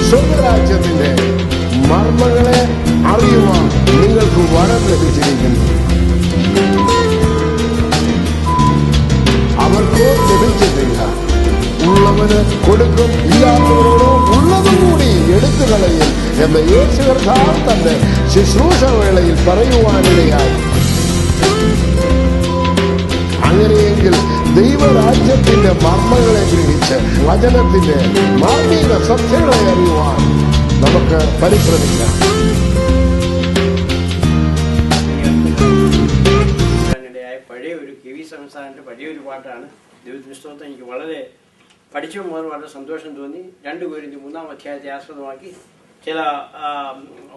സ്വർഗരാജ്യത്തിന്റെ മർമ്മങ്ങളെ അറിയുവാൻ നിങ്ങൾക്ക് വരം ലഭിച്ചിരിക്കുന്നു. അവർക്കോ ലഭിച്ചിട്ടില്ല. ഉള്ളവന് കൊടുക്കും, ഇല്ലാത്തവരോടോ ഉള്ളതും കൂടി എടുത്തു കളയും എന്ന് യേശു കർത്താവ് തന്റെ ശുശ്രൂഷ വേളയിൽ പറയുവാനിടയായി. അങ്ങനെയെങ്കിൽ ദൈവരാജ്യത്തിന്റെ മർമ്മങ്ങളെ ഗ്രഹിച്ച് വചനത്തിന്റെ മാർമിക സത്യങ്ങളെ അറിയുവാൻ നമുക്ക് പരിശ്രമിക്കാം. പഴയ ഒരു കെവി സംസ്ഥാനത്തിന്റെ പഴയൊരു പാട്ടാണ്. ദൈവത്തിന്റെ സ്തോത്രം. എനിക്ക് വളരെ പഠിച്ചപ്പോൾ മുതൽ വളരെ സന്തോഷം തോന്നി. 2 കൊരിന്ത്യർ 3-ാം അധ്യായത്തെ ആസ്പദമാക്കി ചില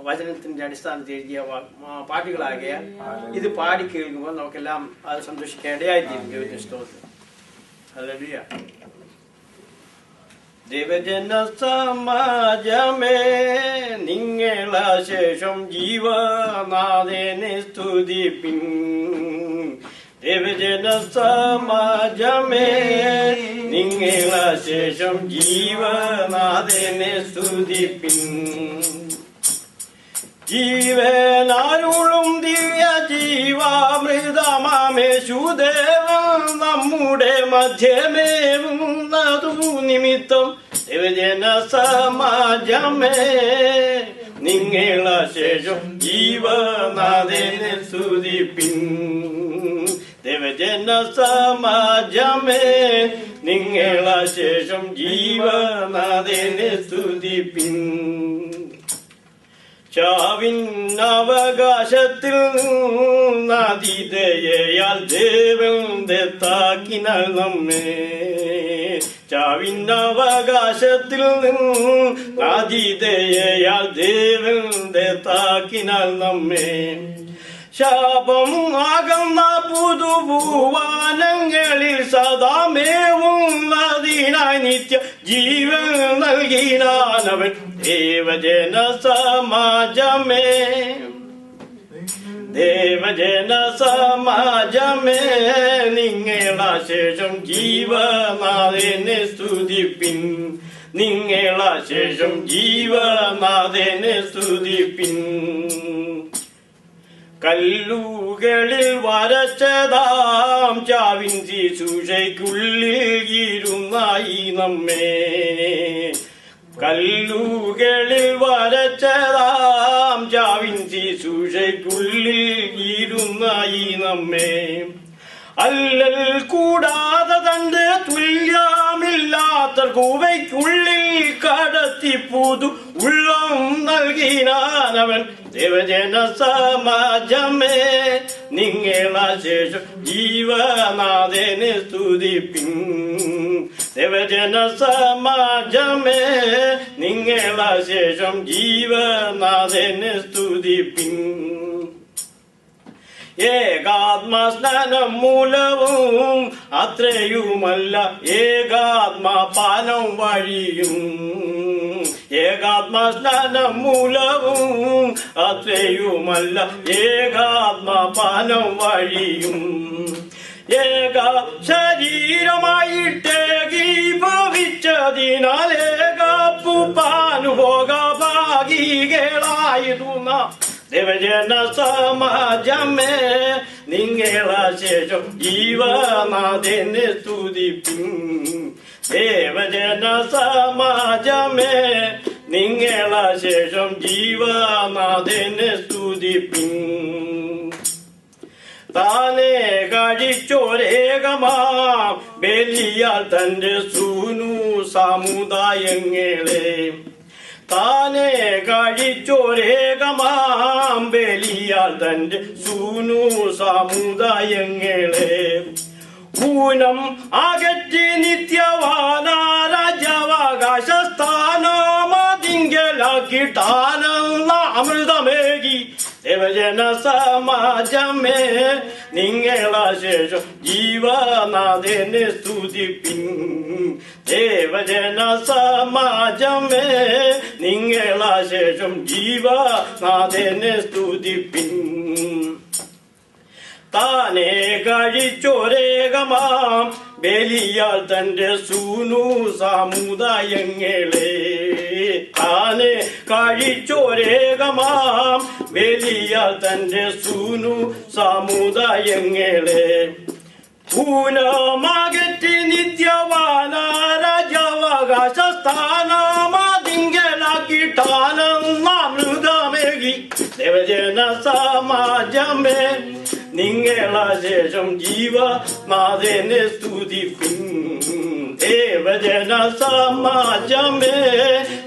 വചനത്തിന്റെ അടിസ്ഥാനത്തിൽ എഴുതിയ പാട്ടുകളാകിയാൽ ഇത് പാടി കേൾക്കുമ്പോൾ നമുക്കെല്ലാം അത് സന്തോഷിക്കാൻ ഇടയായിത്തീരും. ദൈവത്തിന്റെ സ്തോത്രം. ഹല്ലേലൂയ. ദേവജന സമാജമേ നിങ്ങളശേഷം ജീവനാഥനെ സ്തുതിപ്പിൻ. ദേവജന സമാജമേ നിങ്ങളശേഷം ജീവനാഥനെ സ്തുതിപ്പിൻ. ജീവനാരുളും ദിവ്യ ജീവാമൃതമാമേശുദേവൻ നമ്മുടെ മധ്യമേവുന്നതു നിമിത്തം ദേവജന സമാജമേ നിങ്ങളശേഷം ജീവനാഥനെ സ്തുതിപ്പിൻ. ദേവജന സമാജമേ നിങ്ങളശേഷം ജീവനാഥനെ സ്തുതിപ്പിൻ. ചാവിന്നവകാശത്തിൽ നദിതയാൽ ദേവൻ ദത്താക്കിനാൽ നമ്മെ. ചാവിന്നവകാശത്തിൽ നദിതയാൽ ദേവൻ ദത്താക്കിനാൽ നമ്മെ. ശാപം ആകുന്ന പുതുഭൂവാനങ്ങളിൽ സദാമേവുന്നതിനായി നിത്യ ജീവൻ നൽകിനാനവൻ. ദേവജന സമാജമേ ദേവജന സമാജമേ നിങ്ങളശേഷം ജീവനാഥനെ സ്തുതിപ്പിൻ. നിങ്ങളശേഷം ജീവനാഥനെ സ്തുതിപ്പിൻ. കല്ലുകളിൽ വരച്ചതാം ചാവിൻ ശുശ്രൂഷയ്ക്കുള്ളിൽ ഇരുന്നായി നമ്മെ. കല്ലുകളിൽ വരച്ചതാം ചാവിൻ ശുശ്രൂഷയ്ക്കുള്ളിൽ ഇരുന്നായി നമ്മെ. അല്ലൽ കൂടാതെ തന്റെ തുല്യമില്ലാത്ത കൂവയ്ക്കുള്ളിൽ കടത്തി പുതു ഉള്ളം നൽകിനാനവൻ. ദേവജന സമാജമേ നിങ്ങളശേഷം ജീവനാഥനെ സ്തുതിപ്പിൻ. ദേവജന സമാജമേ നിങ്ങളശേഷം ജീവനാഥനെ സ്തുതിപ്പിൻ. ഏകാത്മസ്നാനം മൂലവും അത്രയുമല്ല ഏകാത്മപാനം വഴിയും. ഏകാത്മസ്നാനം മൂലവും അത്രയുമല്ല ഏകാത്മപാനം വഴിയും. ഏക ശരീരമായിട്ടേകീഭവിച്ചതിനാൽ ഏകാപ്പുപാനുഭോഗഭാഗികളായിരുന്ന ദേവജന സമാജമേ നിങ്ങളശേഷം ജീവനാഥനെ സ്തുതിപ്പിൻ. ദേവജന സമാജമേ നിങ്ങളശേഷം ജീവനാഥനെ സ്തുതിപ്പിൻ. താനേ കഴിച്ചോരേകമാം ബലിയാൽ തന്റെ സൂനു സമുദായങ്ങളെ. താനേ കഴിച്ചോരേകമാം ബലിയാൽ തന്റെ സൂനു സമുദായങ്ങളെ. ഊനം അകറ്റി നിത്യവാനാരാജാവകാശസ്ഥാനമതിങ്കലാക്കിട്ടാനെന്ന അമൃതമേകി. ദേവജന സമാജമേ നിങ്ങളശേഷം ജീവനാഥനെ സ്തുതിപ്പിൻ. ദേവജന സമാജമേ നിങ്ങളശേഷം ജീവനാഥനെ സ്തുതിപ്പിൻ. താനേ കഴിച്ചോരേകമാം ബലിയാൽ തന്റെ സൂനു സമുദായങ്ങളെ. താനെ കഴിച്ചോരേകമാം വലിയ തന്റെ സൂനു സമുദായങ്ങളെ പൂനമകറ്റി നിത്യവാനാരാജാവകാശ സ്ഥാനമാതിങ്കലാക്കിട്ടാനമൃതമേകി ദേവജന സമാജമേ നിങ്ങള ശേഷം ജീവനാഥനെ സ്തുതിപ്പിൻ ദേവജന സമാജമേ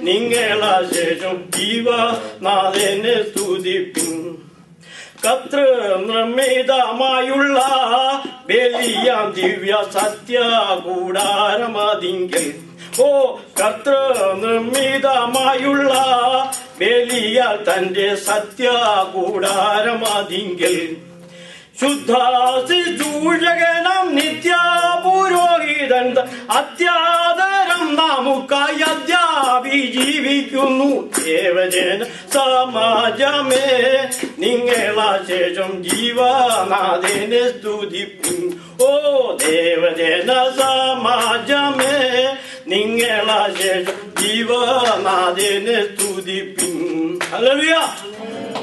നിങ്ങള ശേഷം ജീവനാഥനെ സ്തുതിപ്പിൻ കർത്തൃനിർമ്മിതമായുള്ള ബലിയാം ദിവ്യ സത്യ കൂടാരമതിങ്കൽ ഓ കർത്തൃനിർമ്മിതമായുള്ള ബലിയ തന്റെ സത്യ കൂടാരമതിങ്കൽ ശുദ്ധാശുചൂഷകനം നിത്യ പുരോഹിതൻ അത്യാദരം നമുക്കായി അദ്യാപി ജീവിക്കുന്നു ദേവജന സമാജമേ നിങ്ങള ശേഷം ജീവനാഥനെ സ്തുതിപ്പിൻ ഓ ദേവജന സമാജമേ നിങ്ങള ശേഷം ജീവനാഥനെ സ്തുതിപ്പിൻ ഹല്ലേലൂയ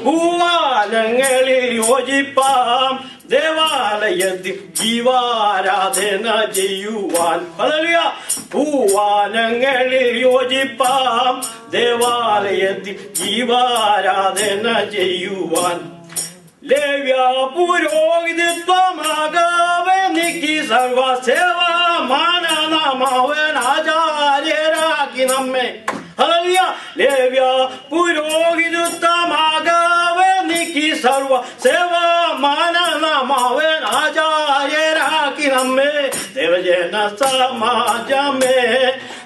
ഭൂവാനങ്ങളിൽ യോജിപ്പാം ദേവാലയത്തിൽ ജീവാരാധന ചെയ്യുവാൻ ഹല്ലേലൂയ ഭൂവാനങ്ങളിൽ യോജിപ്പാം ദേവാലയത്തിൽ ജീവാരാധന ചെയ്യുവാൻ ലേവ്യ പുരോഹിതത്വമാകവെ നീക്കി സർവസേവാ മാനനാമാവൻ ആചാര്യരാക്കി നമ്മെ ഹല്ലേലൂയ ലേവ്യ പുരോഹിതത്വമാകവെ നീക്കി സർവ സേവാ മാനനാമാവൻ ആചാര്യരാക്കി നമ്മെ ദേവജന സമാജമേ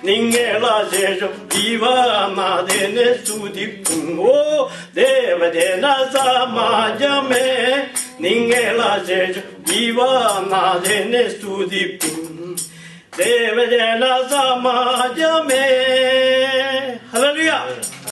നിങ്ങള ശേഷം ജീവനാഥനെ സ്തുതിക്കും ഓ ദേവജന സമാജമേ നിങ്ങള ശേഷം ജീവനാഥനെ സ്തുതിക്കും ദേവജന സമാജമേ